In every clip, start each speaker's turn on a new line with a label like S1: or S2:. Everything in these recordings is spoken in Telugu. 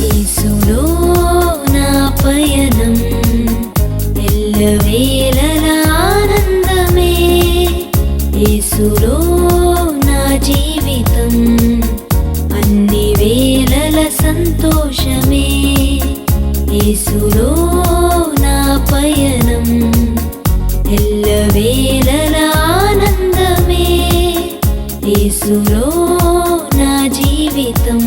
S1: యేసులో నా పయనం ఎల్లవేళలా ఆనందమే, యేసులో నా జీవితం అన్ని వేళల సంతోషమే, యేసులో నా పయనం ఎల్లవేళలా ఆనందమే, యేసులో నా జీవితం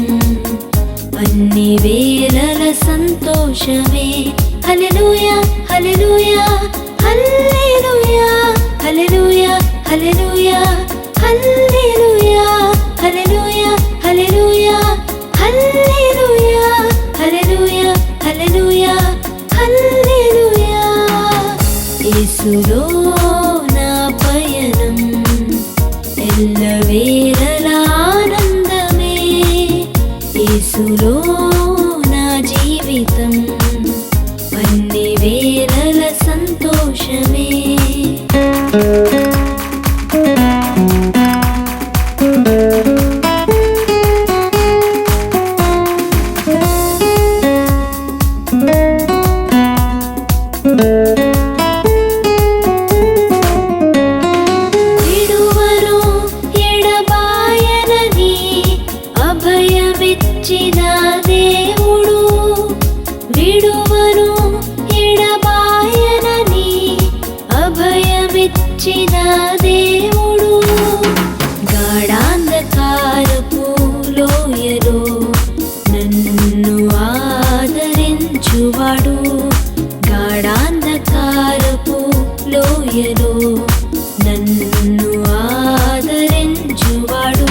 S1: అన్ని వేళల సంతోషమే. హల్లెలూయా హల్లెలూయా హల్లెలూయా హల్లెలూయా హల్లెలూయా హల్లెలూయా హల్లెలూయా హల్లెలూయా హల్లెలూయా హల్లెలూయా హల్లెలూయా హల్లెలూయా. యేసులో నా పయనం ఎల్లవేళలా ఆనందమే, యేసులో నా జీవితం అన్ని వేళల సంతోషమే. విడువను ఎడబాయనని అభయమిచ్చిన దేవుడు, విడువను ఎడబాయనని అభయమిచ్చిన దేవుడు, గాఢాంధకారపు లోయలో నన్ను ఆదరించువాడు, గాఢాంధకారపు లోయలో నన్ను ఆదరించువాడు.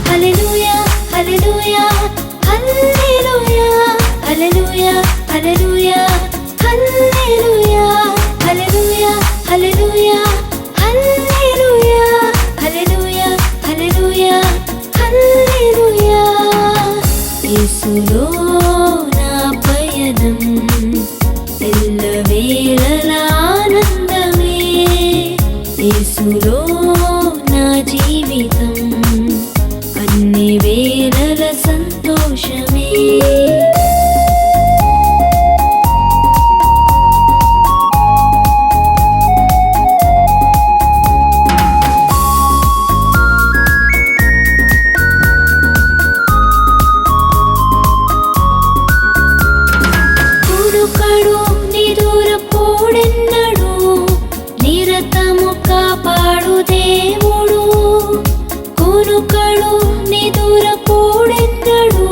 S1: హల్లెలూయా హల్లెలూయా హల్లెలూయా హల్లెలూయా హల్లెలూయా హల్లెలూయా హల్లెలూయా హల్లెలూయా హల్లెలూయా హల్లెలూయా హల్లెలూయా హల్లెలూయా. యేసులో నా పయనం ఎల్లవేళలా ఆనందమే, యేసులో నా జీవితం అన్ని వేళల సంతోషమే. కునుకడు నిదురపోడెన్నడు, నిరతము కాపాడు దేవుడు, కునుకడు నిదురపోడెన్నడు,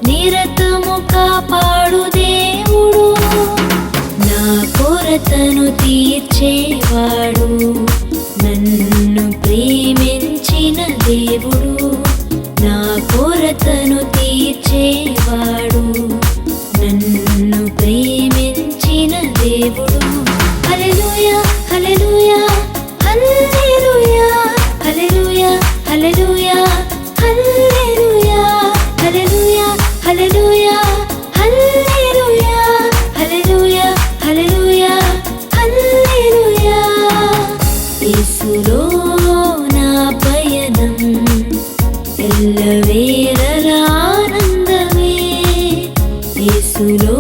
S1: నిరతము కాపాడు దేవుడు, నా కొరతను తీర్చేవాడు, నన్ను ప్రేమించిన దేవుడు, నా కొరతను తీర్చేవాడు, నన్ను ప్రేమించిన దేవుడు. హల్లెలూయా హల్లెలూయా హల్లెలూయా హల్లెలూయా హల్లెలూయా హల్లెలూయా హల్లెలూయా హల్లెలూయా హల్లెలూయా హల్లెలూయా హల్లెలూయా హల్లెలూయా. యేసులో నా పయనం ఎల్లవేళలా ఆనందమే, యేసులో